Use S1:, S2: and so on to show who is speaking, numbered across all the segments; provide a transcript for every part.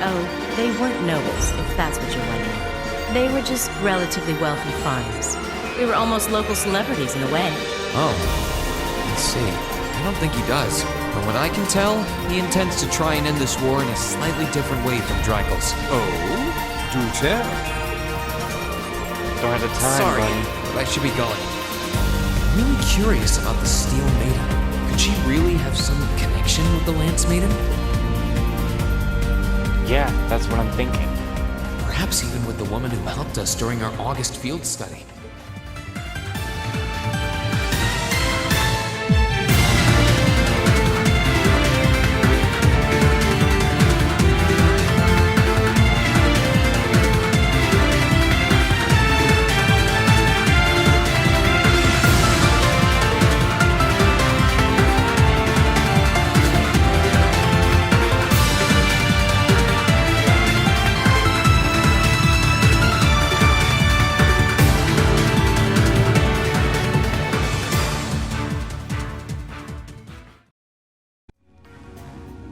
S1: Oh, they weren't nobles, if that's what you're wondering. They were just relatively wealthy farmers. We were almost local celebrities in a way.
S2: Oh, I see. I don't think he does. From what I can tell, he intends to try and end this war in a slightly different way from Drykel's.
S3: Oh? Do tell.
S4: Don't have the time,
S2: Sorry,
S4: buddy.
S2: but I should be going. I'm really curious about the Steel Maiden. Could she really have some connection with the Lance Maiden?
S4: Yeah, that's what I'm thinking.
S2: Perhaps even with the woman who helped us during our August field study.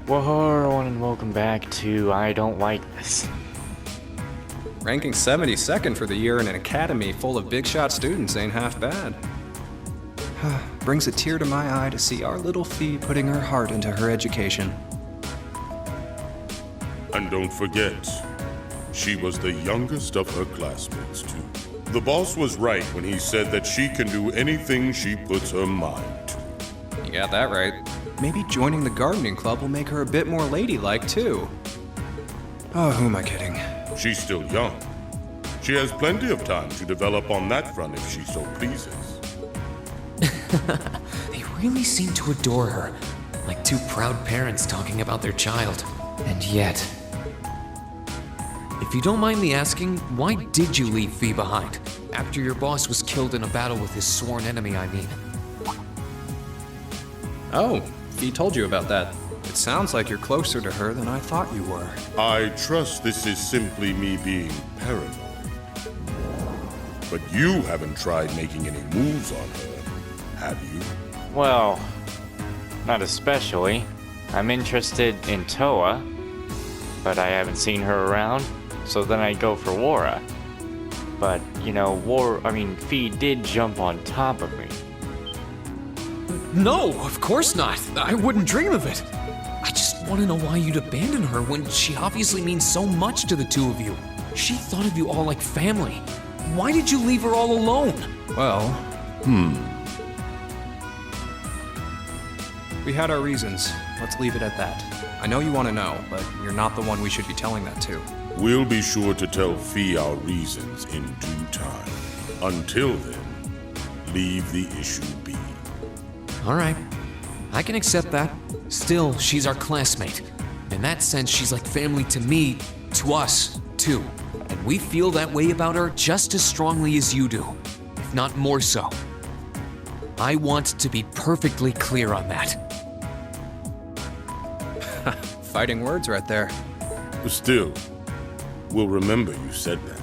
S4: Whoa, everyone, and welcome back to I Don't Like This.
S3: Ranking 72nd for the year in an academy full of big shot students ain't half bad. Brings a tear to my eye to see our little Fee putting her heart into her education.
S5: And don't forget, she was the youngest of her classmates, too. The boss was right when he said that she can do anything she puts her mind to.
S3: You got that right. Maybe joining the gardening club will make her a bit more ladylike, too. Oh, who am I kidding?
S5: She's still young. She has plenty of time to develop on that front if she so pleases.
S2: They really seem to adore her, like two proud parents talking about their child. And yet... If you don't mind me asking, why did you leave Fee behind? After your boss was killed in a battle with his sworn enemy, I mean.
S3: Oh, Fee told you about that. It sounds like you're closer to her than I thought you were.
S5: I trust this is simply me being paranoid. But you haven't tried making any moves on her, have you?
S4: Well, not especially. I'm interested in Toa, but I haven't seen her around, so then I go for Wara. But, you know, Fee did jump on top of me.
S2: No, of course not. I wouldn't dream of it. I just want to know why you'd abandon her when she obviously means so much to the two of you. She thought of you all like family. Why did you leave her all alone?
S3: Well, we had our reasons. Let's leave it at that. I know you want to know, but you're not the one we should be telling that to.
S5: We'll be sure to tell Fee our reasons in due time. Until then, leave the issue be.
S2: All right, I can accept that. Still, she's our classmate. In that sense, she's like family to me, to us, too. And we feel that way about her just as strongly as you do, if not more so. I want to be perfectly clear on that.
S3: Fighting words right there.
S5: Still, we'll remember you said that.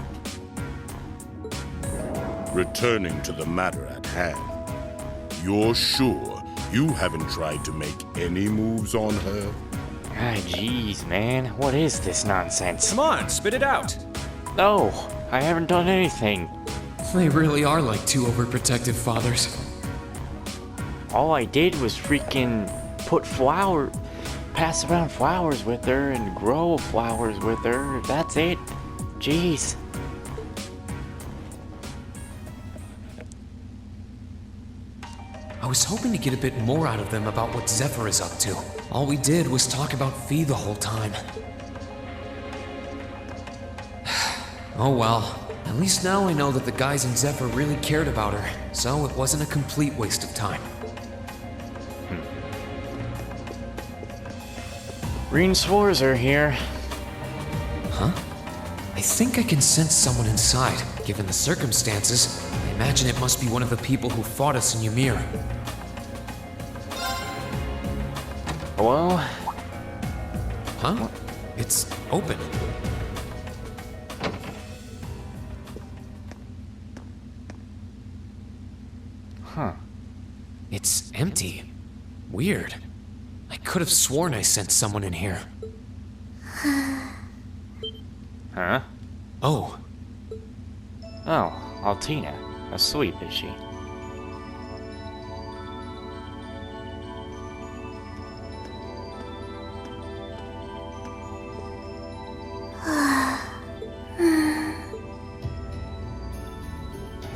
S5: Returning to the matter at hand, you're sure you haven't tried to make any moves on her?
S4: Ah, jeez, man. What is this nonsense?
S3: Come on, spit it out.
S4: No, I haven't done anything.
S2: They really are like two overprotective fathers.
S4: All I did was freaking pass around flowers with her and grow flowers with her. That's it. Jeez.
S2: I was hoping to get a bit more out of them about what Zephyr is up to. All we did was talk about Fee the whole time. Oh well. At least now I know that the guys in Zephyr really cared about her, so it wasn't a complete waste of time.
S4: Green Swores are here.
S2: Huh? I think I can sense someone inside. Given the circumstances, I imagine it must be one of the people who fought us in Ymir.
S4: Hello?
S2: Huh? It's open.
S4: Huh.
S2: It's empty. Weird. I could have sworn I sent someone in here.
S4: Huh?
S2: Oh,
S4: Oh, Altina. Asleep, is she?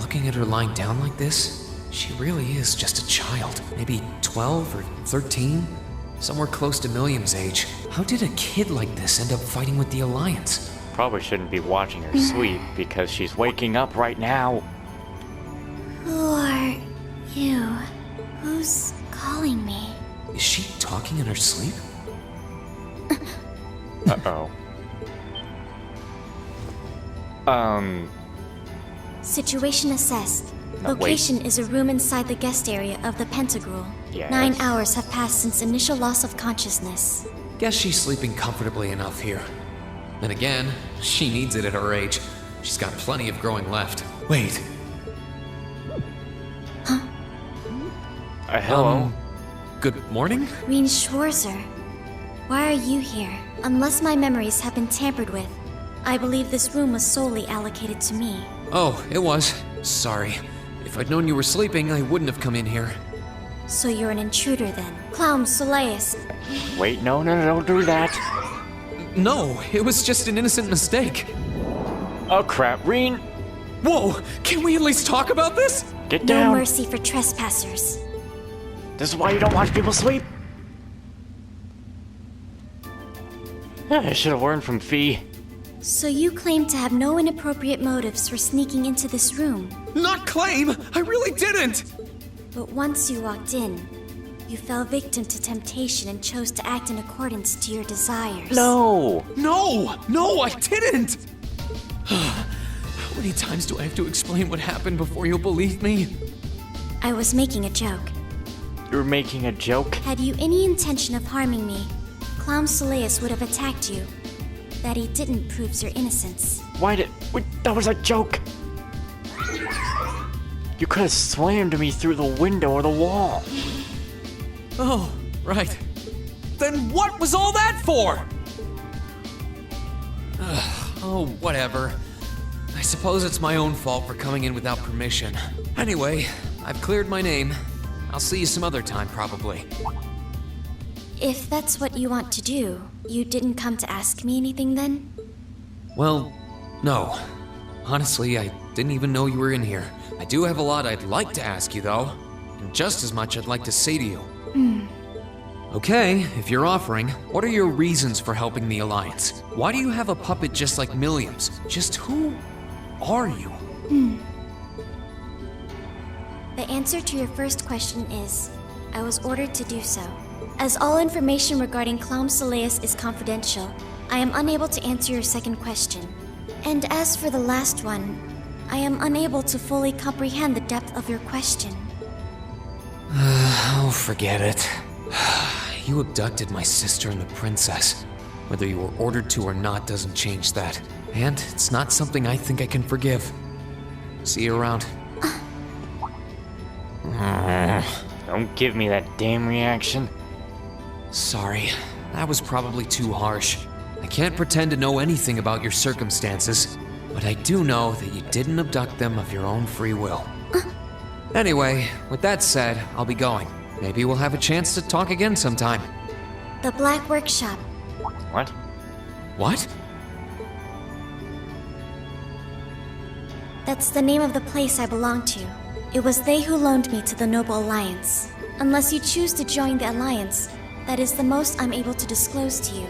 S2: looking at her lying down like this, she really is just a child. Maybe 12 or 13? Somewhere close to Milliam's age. How did a kid like this end up fighting with the Alliance?
S4: Probably shouldn't be watching her sleep because she's waking up right now.
S6: Who are you? Who's calling me?
S2: Is she talking in her sleep?
S4: Uh-oh.
S6: Situation assessed.
S4: No,
S6: Location is a room inside the guest area of the Pentagrul.
S4: Yes.
S6: 9 hours have passed since initial loss of consciousness.
S2: Guess she's sleeping comfortably enough here. Then again, she needs it at her age. She's got plenty of growing left. Wait,
S4: Hello?
S2: good morning?
S6: Reen Schwarzer, why are you here? Unless my memories have been tampered with, I believe this room was solely allocated to me.
S2: Oh, it was. Sorry. If I'd known you were sleeping, I wouldn't have come in here.
S6: So you're an intruder then. Clown Soleus.
S4: Wait, no, don't do that.
S2: No, it was just an innocent mistake.
S4: Oh crap, Reen!
S2: Whoa, can we at least talk about this?
S4: Get
S6: No
S4: down!
S6: mercy for trespassers.
S4: This is why you don't watch people sleep? I should have learned from Fee.
S6: So you claim to have no inappropriate motives for sneaking into this room.
S2: Not claim! I really didn't!
S6: But once you walked in, you fell victim to temptation and chose to act in accordance to your desires.
S4: No!
S2: No, I didn't! How many times do I have to explain what happened before you'll believe me?
S6: I was making a joke.
S4: You're making a joke?
S6: Had you any intention of harming me, Clown Soleus would have attacked you. That he didn't proves your innocence.
S4: Wait, that was a joke! You could have slammed me through the window or the wall.
S2: Oh, right. Then what was all that for? Oh, whatever. I suppose it's my own fault for coming in without permission. Anyway, I've cleared my name. I'll see you some other time, probably.
S6: If that's what you want to do, you didn't come to ask me anything then?
S2: Well, no. Honestly, I didn't even know you were in here. I do have a lot I'd like to ask you, though. And just as much I'd like to say to you. Okay, if you're offering, what are your reasons for helping the Alliance? Why do you have a puppet just like Milliam's? Just who are you?
S6: The answer to your first question is, I was ordered to do so. As all information regarding Clown Soleus is confidential, I am unable to answer your second question. And as for the last one, I am unable to fully comprehend the depth of your question.
S2: Oh, forget it. You abducted my sister and the princess. Whether you were ordered to or not doesn't change that. And it's not something I think I can forgive. See you around.
S4: Don't give me that damn reaction.
S2: Sorry, that was probably too harsh. I can't pretend to know anything about your circumstances, but I do know that you didn't abduct them of your own free will. Anyway, with that said, I'll be going. Maybe we'll have a chance to talk again sometime.
S6: The Black Workshop.
S4: What?
S2: What?
S6: That's the name of the place I belong to. It was they who loaned me to the Noble Alliance. Unless you choose to join the Alliance, that is the most I'm able to disclose to you.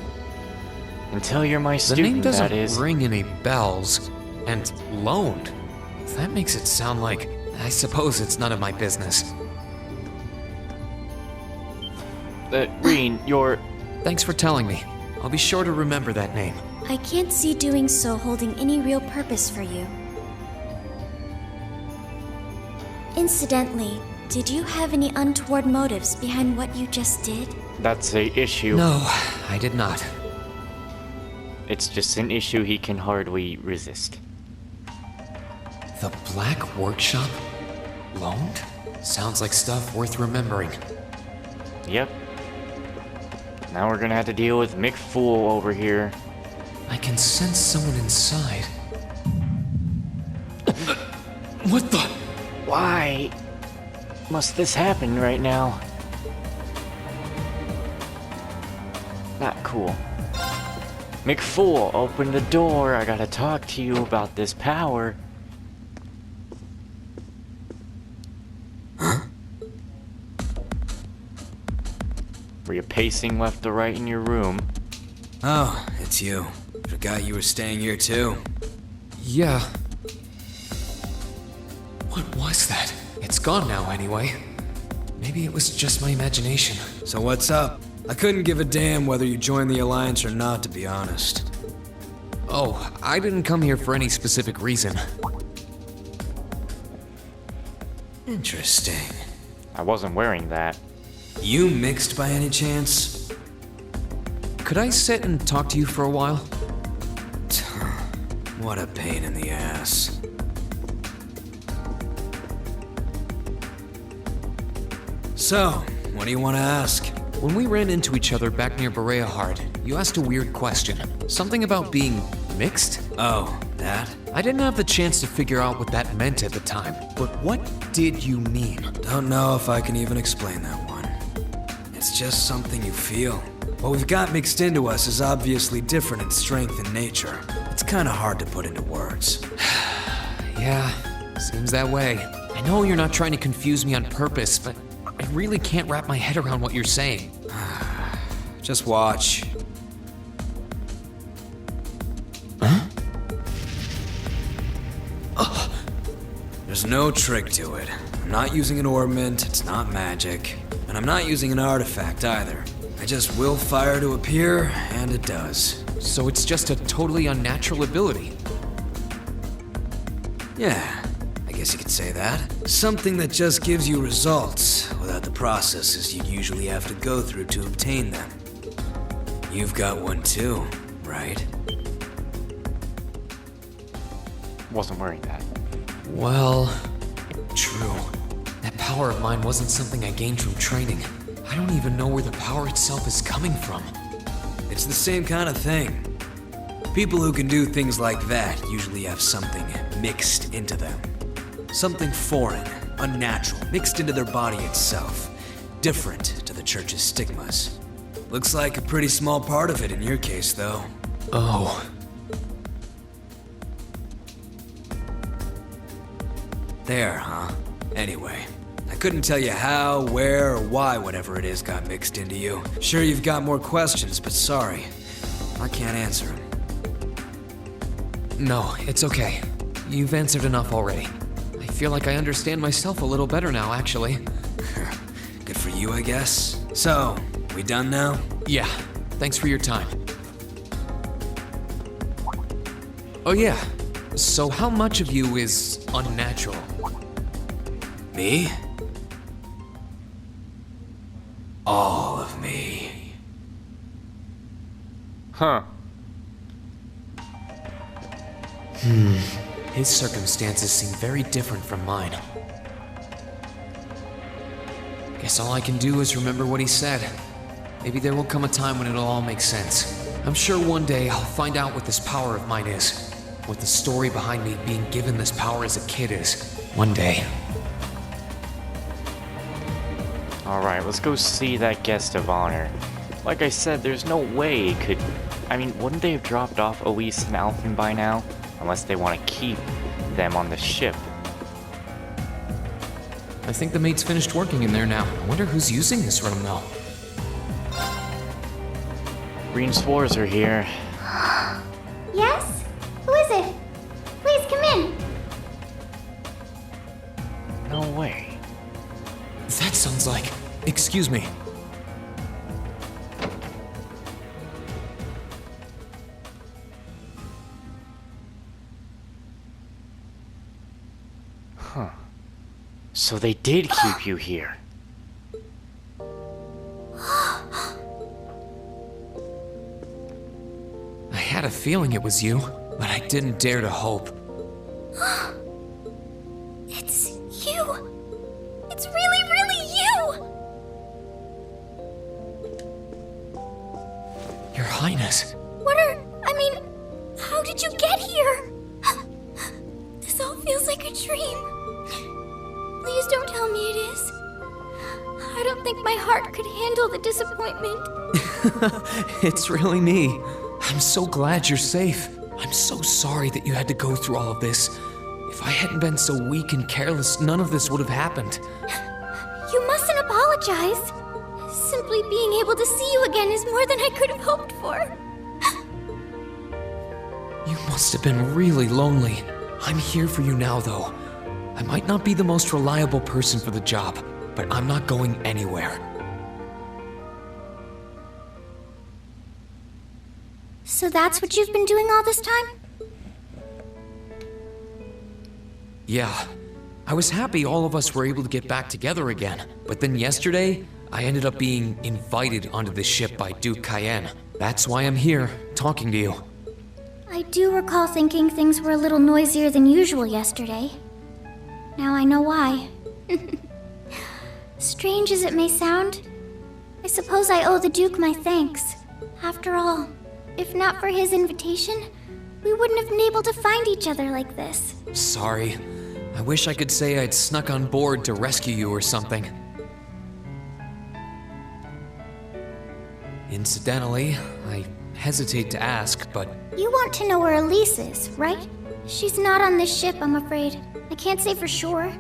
S4: Until you're my
S2: The name
S4: student,
S2: doesn't
S4: that is.
S2: ring any bells. And loaned. That makes it sound like... I suppose it's none of my business.
S4: Reen, you're...
S2: Thanks for telling me. I'll be sure to remember that name.
S6: I can't see doing so holding any real purpose for you. Incidentally, did you have any untoward motives behind what you just did?
S4: That's a issue.
S2: No, I did not.
S4: It's just an issue he can hardly resist.
S2: The Black Workshop? Loaned? Sounds like stuff worth remembering.
S4: Yep. Now we're gonna have to deal with Mick Fool over here.
S2: I can sense someone inside. What the?
S4: Why must this happen right now? Not cool. McFool, open the door. I gotta talk to you about this power.
S7: Huh?
S4: Were you pacing left to right in your room?
S7: Oh, it's you. Forgot you were staying here too.
S2: Yeah. What was that? It's gone now anyway. Maybe it was just my imagination.
S7: So what's up? I couldn't give a damn whether you joined the Alliance or not, to be honest.
S2: Oh, I didn't come here for any specific reason.
S7: Interesting.
S4: I wasn't wearing that.
S7: You mixed by any chance?
S2: Could I sit and talk to you for a while?
S7: What a pain in the ass. So, what do you want to ask?
S2: When we ran into each other back near Berea, you asked a weird question. Something about being mixed?
S7: Oh, that?
S2: I didn't have the chance to figure out what that meant at the time, but what did you mean?
S7: Don't know if I can even explain that one. It's just something you feel. What we've got mixed into us is obviously different in strength and nature. It's kinda hard to put into words.
S2: Yeah, seems that way. I know you're not trying to confuse me on purpose, but I really can't wrap my head around what you're saying.
S7: Just watch.
S2: Huh?
S7: There's no trick to it. I'm not using an ornament, it's not magic. And I'm not using an artifact either. I just will fire to appear, and it does.
S2: So it's just a totally unnatural ability.
S7: Yeah, I guess you could say that. Something that just gives you results, without the processes you'd usually have to go through to obtain them. You've got one too, right?
S4: Wasn't wearing that.
S2: Well, true. That power of mine wasn't something I gained from training. I don't even know where the power itself is coming from.
S7: It's the same kind of thing. People who can do things like that usually have something mixed into them. Something foreign, unnatural, mixed into their body itself. Different to the church's stigmas. Looks like a pretty small part of it in your case, though.
S2: Oh.
S7: There, huh? Anyway, I couldn't tell you how, where, or why whatever it is got mixed into you. Sure, you've got more questions, but sorry. I can't answer them.
S2: No, it's okay. You've answered enough already. I feel like I understand myself a little better now, actually.
S7: Good for you, I guess. So, we done now?
S2: Yeah, thanks for your time. Oh yeah, so how much of you is unnatural?
S7: Me? All of me.
S4: Huh.
S2: His circumstances seem very different from mine. Guess all I can do is remember what he said. Maybe there will come a time when it'll all make sense. I'm sure one day I'll find out what this power of mine is. What the story behind me being given this power as a kid is. One day.
S4: Alright, let's go see that guest of honor. Like I said, there's no way it could... I mean, wouldn't they have dropped off Elise and Alphen by now? Unless they want to keep them on the ship.
S2: I think the mate's finished working in there now. I wonder who's using this room though.
S4: Green spores are here.
S6: Yes? Who is it? Please come in.
S4: No way.
S2: That sounds like... Excuse me.
S4: Huh. So they did keep you here.
S2: I had a feeling it was you, but I didn't dare to hope.
S6: It's you. It's really, really you.
S2: Your Highness.
S6: What are... I mean, did you get here? This all feels like a dream. Please don't tell me it is. I don't think my heart could handle the disappointment.
S2: It's really me. I'm so glad you're safe. I'm so sorry that you had to go through all of this. If I hadn't been so weak and careless, none of this would have happened.
S6: You mustn't apologize. Simply being able to see you again is more than I could have hoped for.
S2: You must have been really lonely. I'm here for you now, though. I might not be the most reliable person for the job, but I'm not going anywhere.
S6: So that's what you've been doing all this time?
S2: Yeah. I was happy all of us were able to get back together again, but then yesterday, I ended up being invited onto the ship by Duke Cayenne. That's why I'm here, talking to you.
S6: I do recall thinking things were a little noisier than usual yesterday. Now I know why. Strange as it may sound, I suppose I owe the Duke my thanks. After all, if not for his invitation, we wouldn't have been able to find each other like this.
S2: Sorry. I wish I could say I'd snuck on board to rescue you or something. Incidentally, I hesitate to ask, but
S6: You want to know where Elise is, right? She's not on this ship, I'm afraid. I can't say for sure,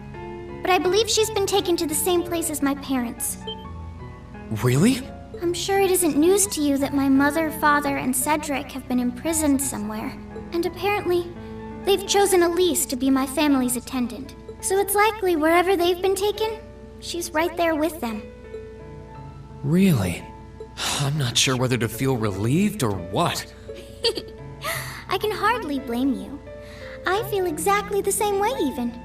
S6: but I believe she's been taken to the same place as my parents.
S2: really?
S6: I'm sure it isn't news to you that my mother, father, and Cedric have been imprisoned somewhere. And apparently, they've chosen Elise to be my family's attendant. So it's likely wherever they've been taken, she's right there with them.
S2: Really? I'm not sure whether to feel relieved or what.
S6: I can hardly blame you. I feel exactly the same way, even.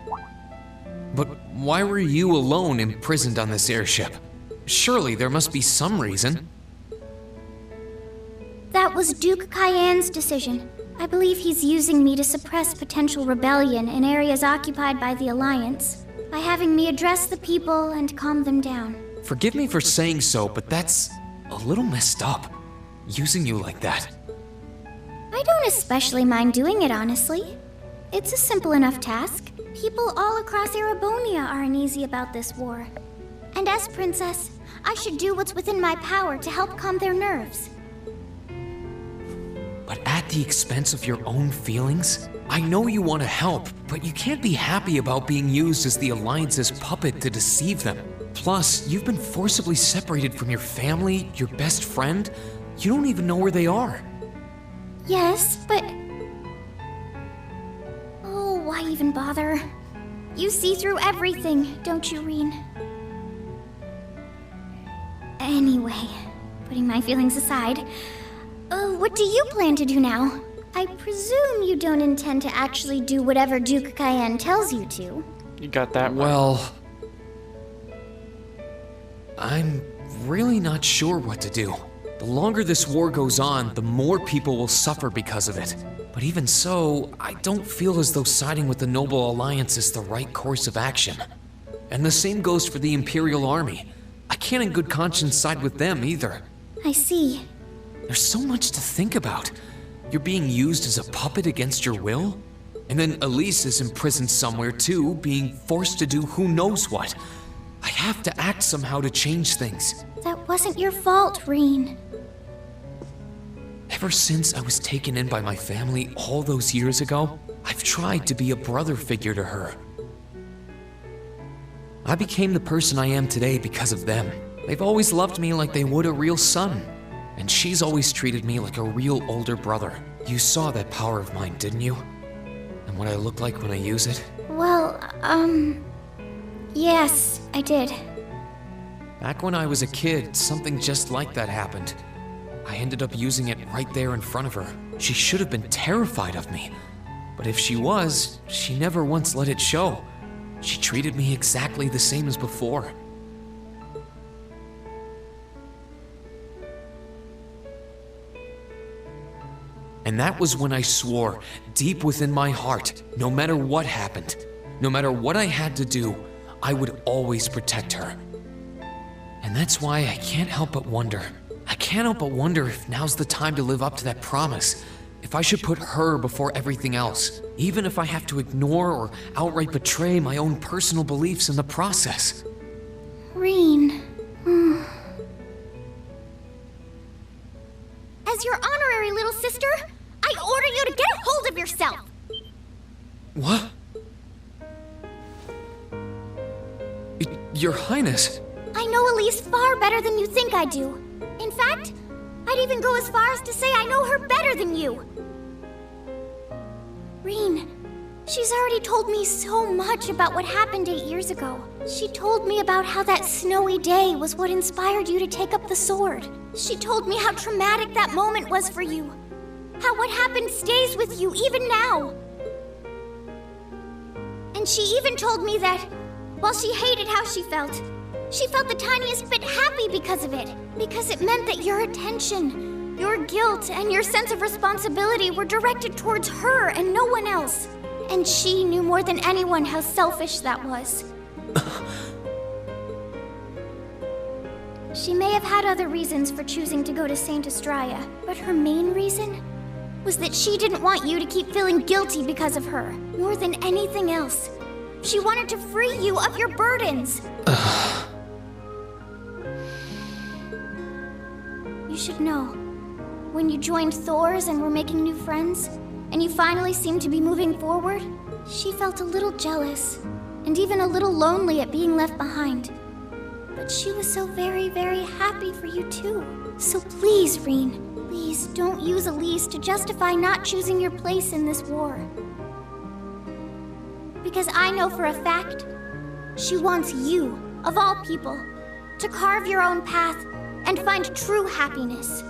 S2: But why were you alone imprisoned on this airship? Surely there must be some reason.
S6: That was Duke Cayenne's decision. I believe he's using me to suppress potential rebellion in areas occupied by the Alliance, by having me address the people and calm them down.
S2: Forgive me for saying so, but that's a little messed up. Using you like that.
S6: I don't especially mind doing it, honestly. It's a simple enough task. People all across Erebonia are uneasy about this war. And as princess, I should do what's within my power to help calm their nerves.
S2: But at the expense of your own feelings? I know you want to help, but you can't be happy about being used as the Alliance's puppet to deceive them. Plus, you've been forcibly separated from your family, your best friend. You don't even know where they are.
S6: Yes, but... Oh, why even bother? You see through everything, don't you, Reen? Anyway, putting my feelings aside, what do you plan to do now? I presume you don't intend to actually do whatever Duke Cayenne tells you to.
S4: You got that right.
S2: Well, I'm really not sure what to do. The longer this war goes on, the more people will suffer because of it. But even so, I don't feel as though siding with the Noble Alliance is the right course of action. And the same goes for the Imperial Army. I can't in good conscience side with them either.
S6: I see.
S2: There's so much to think about. You're being used as a puppet against your will? And then Elise is imprisoned somewhere too, being forced to do who knows what. I have to act somehow to change things.
S6: That wasn't your fault, Reen.
S2: Ever since I was taken in by my family all those years ago, I've tried to be a brother figure to her. I became the person I am today because of them. They've always loved me like they would a real son. And she's always treated me like a real older brother. You saw that power of mine, didn't you? And what I look like when I use it?
S6: Well, yes, I did.
S2: Back when I was a kid, something just like that happened. I ended up using it right there in front of her. She should have been terrified of me. But if she was, she never once let it show. She treated me exactly the same as before. And that was when I swore, deep within my heart, no matter what happened, no matter what I had to do, I would always protect her. And that's why I can't help but wonder. I can't help but wonder if now's the time to live up to that promise. if I should put her before everything else, even if I have to ignore or outright betray my own personal beliefs in the process.
S6: Rean. As your honorary little sister, I order you to get a hold of yourself!
S2: What? Your Highness.
S6: I know Elise far better than you think I do. In fact, I'd even go as far as to say I know her better than you. Rean, she's already told me so much about what happened 8 years ago. She told me about how that snowy day was what inspired you to take up the sword. She told me how traumatic that moment was for you. How what happened stays with you even now. And she even told me that, while she hated how she felt the tiniest bit happy because of it. Because it meant that your attention, your guilt, and your sense of responsibility were directed towards her and no one else. And she knew more than anyone how selfish that was. She may have had other reasons for choosing to go to Saint Estrella, but her main reason was that she didn't want you to keep feeling guilty because of her, more than anything else. She wanted to free you of your burdens. You should know, when you joined Thor's and were making new friends, and you finally seemed to be moving forward, she felt a little jealous, and even a little lonely at being left behind. But she was so very, very happy for you too. So please, Rean, please don't use Elise to justify not choosing your place in this war. Because I know for a fact, she wants you, of all people, to carve your own path and find true happiness.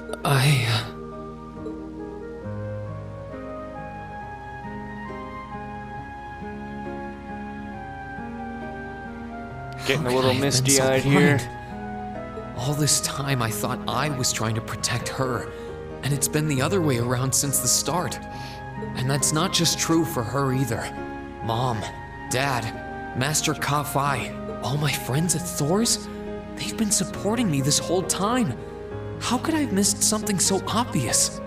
S4: Getting a little misty-eyed here.
S2: All this time I thought I was trying to protect her, and it's been the other way around since the start. And that's not just true for her either. Mom, Dad, Master Ka-Fai, all my friends at Thor's, they've been supporting me this whole time. How could I have missed something so obvious?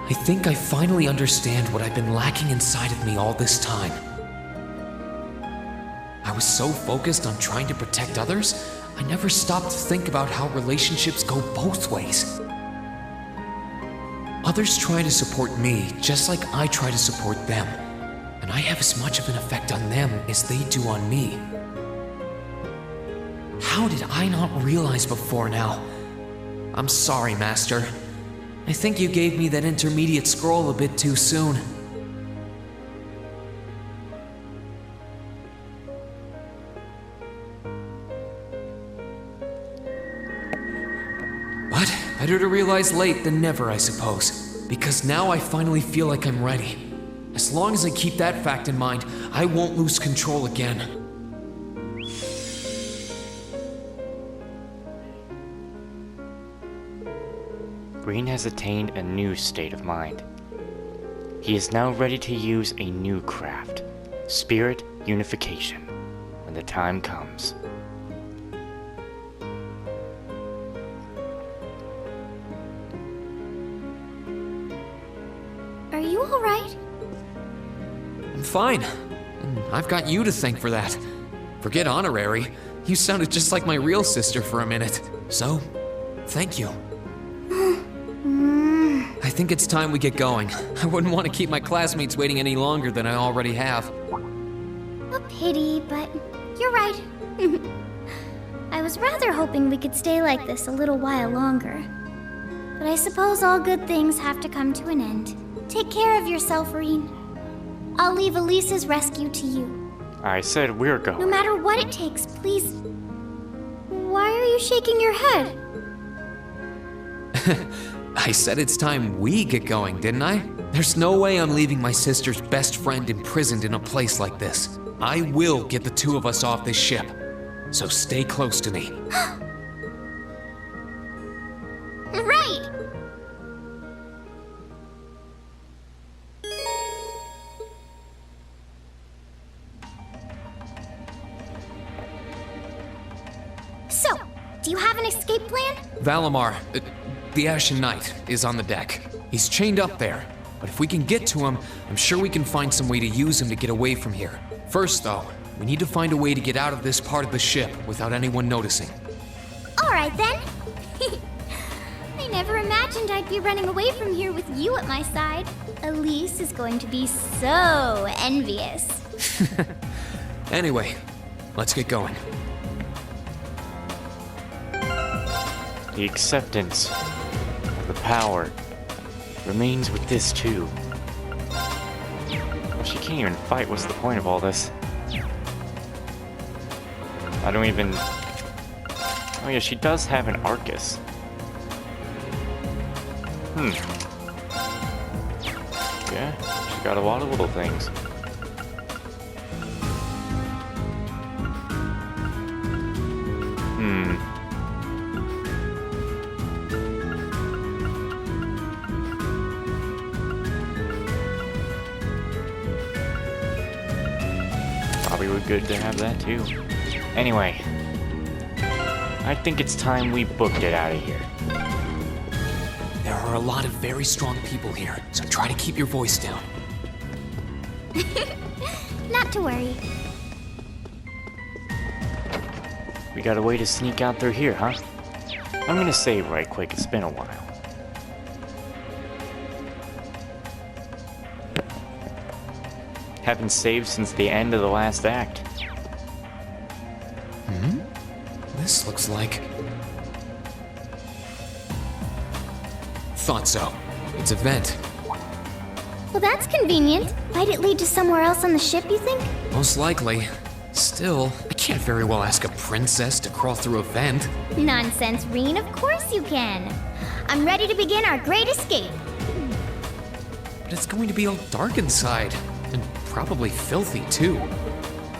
S2: I think I finally understand what I've been lacking inside of me all this time. I was so focused on trying to protect others, I never stopped to think about how relationships go both ways. Others try to support me just like I try to support them, and I have as much of an effect on them as they do on me. How did I not realize before now? I'm sorry, Master. I think you gave me that intermediate scroll a bit too soon. But better to realize late than never, I suppose. Because now I finally feel like I'm ready. As long as I keep that fact in mind, I won't lose control again.
S4: Green has attained a new state of mind. He is now ready to use a new craft, spirit unification, when the time comes.
S6: Are you all right?
S2: I'm fine. And I've got you to thank for that. Forget honorary. You sounded just like my real sister for a minute. So, thank you. I think it's time we get going. I wouldn't want to keep my classmates waiting any longer than I already have.
S6: A pity, but you're right. I was rather hoping we could stay like this a little while longer. But I suppose all good things have to come to an end. Take care of yourself, Rean. I'll leave Elise's rescue to you.
S4: I said we're going.
S6: No matter what it takes, please. Why are you shaking your head?
S2: I said it's time we get going, didn't I? There's no way I'm leaving my sister's best friend imprisoned in a place like this. I will get the two of us off this ship. So stay close to me.
S6: Right! So, do you have an escape plan?
S2: Valimar, the Ashen Knight, is on the deck. He's chained up there. But if we can get to him, I'm sure we can find some way to use him to get away from here. First, though, we need to find a way to get out of this part of the ship without anyone noticing.
S6: All right then. I never imagined I'd be running away from here with you at my side. Elise is going to be so envious.
S2: Anyway, let's get going.
S4: The acceptance of the power remains with this too. Well, she can't even fight. What's the point of all this? I don't even... Oh yeah, she does have an Arcus. Yeah, she got a lot of little things. Probably would good to have that too. Anyway, I think it's time we booked it out of here.
S2: There are a lot of very strong people here, so try to keep your voice down.
S6: Not to worry.
S4: We got a way to sneak out through here, huh? I'm gonna save right quick, it's been a while. Haven't saved since the end of the last act.
S2: This looks like... Thought so. It's a vent.
S6: Well, that's convenient. Might it lead to somewhere else on the ship, you think?
S2: Most likely. Still, I can't very well ask a princess to crawl through a vent.
S6: Nonsense, Reen. Of course you can. I'm ready to begin our great escape.
S2: But it's going to be all dark inside. And probably filthy, too.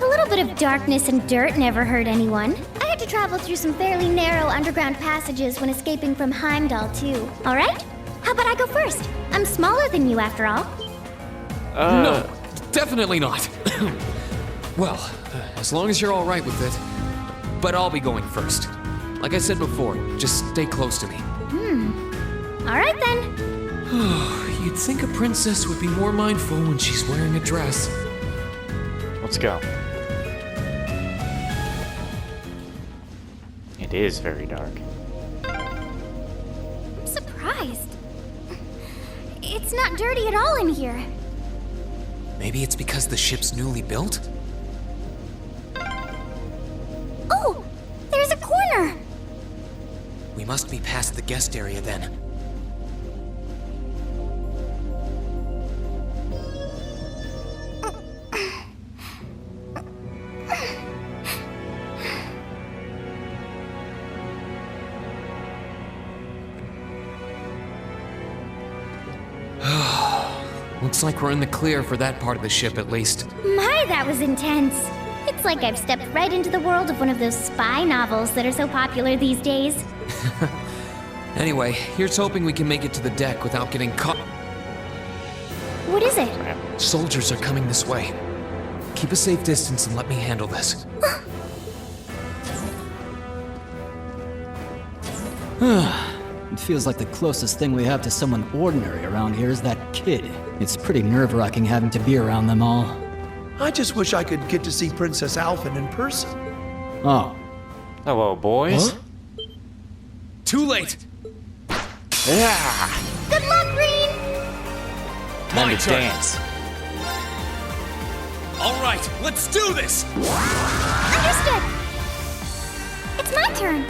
S6: A little bit of darkness and dirt never hurt anyone. I had to travel through some fairly narrow underground passages when escaping from Heimdall, too. All right? How about I go first? I'm smaller than you, after all.
S2: No, definitely not. Well, as long as you're all right with it. But I'll be going first. Like I said before, just stay close to me.
S6: All right, then.
S2: You'd think a princess would be more mindful when she's wearing a dress.
S4: Let's go. It is very dark.
S6: I'm surprised. It's not dirty at all in here.
S2: Maybe it's because the ship's newly built?
S6: Oh, there's a corner.
S2: We must be past the guest area then. Looks like we're in the clear for that part of the ship at least.
S6: My, that was intense. It's like I've stepped right into the world of one of those spy novels that are so popular these days.
S2: Anyway, here's hoping we can make it to the deck without getting caught.
S6: What is it?
S2: Soldiers are coming this way. Keep a safe distance and let me handle this.
S8: It feels like the closest thing we have to someone ordinary around here is that kid. It's pretty nerve-wracking having to be around them all.
S9: I just wish I could get to see Princess Alphen in person.
S8: Oh.
S4: Hello, boys.
S2: Too late!
S4: Yeah!
S6: Good luck, Green!
S4: Time to
S2: turn.
S4: dance.
S2: All right, let's do this!
S6: Understood. It's my turn.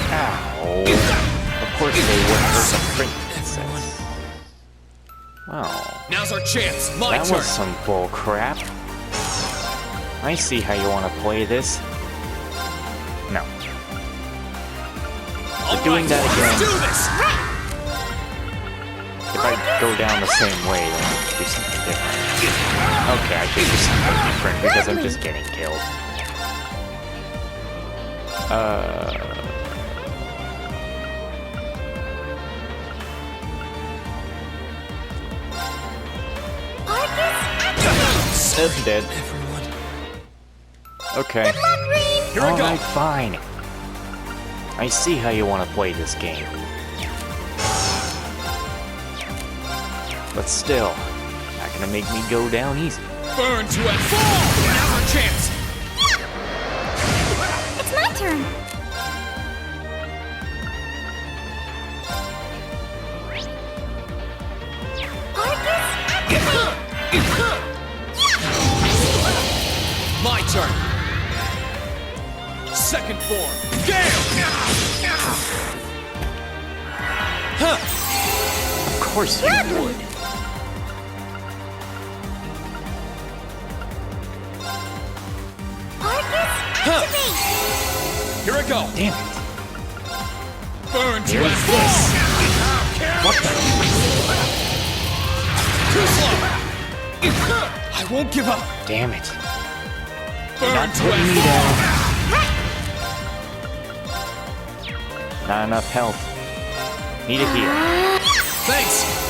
S4: Ow. Of course they wouldn't hurt the princess. Wow.
S2: Now's our chance. My
S4: That
S2: turn.
S4: was some bull crap. I see how you want to play this. No. We're doing that
S2: Let's do
S4: again.
S2: this!
S4: If I go down the same way, then I'll do something different. Okay, I should do something different because I'm just getting killed.
S6: Arcus, activate!
S4: That's dead. Okay.
S7: Here we go.
S4: Alright, fine. I see how you want to play this game. But still, not gonna make me go down easy.
S7: Burn to it. Fall! Now's our chance.
S6: It's my turn.
S7: My turn. Second form. Gale!
S4: Of course you would.
S7: Here I go.
S4: Damn it.
S7: Burn to
S4: Here's
S7: it.
S4: this. What the?
S7: Too slow. I won't give up.
S4: Damn it.
S7: Burn
S4: Not
S7: to
S4: putting
S7: it.
S4: me down. Not enough health. Need a heal.
S7: Thanks.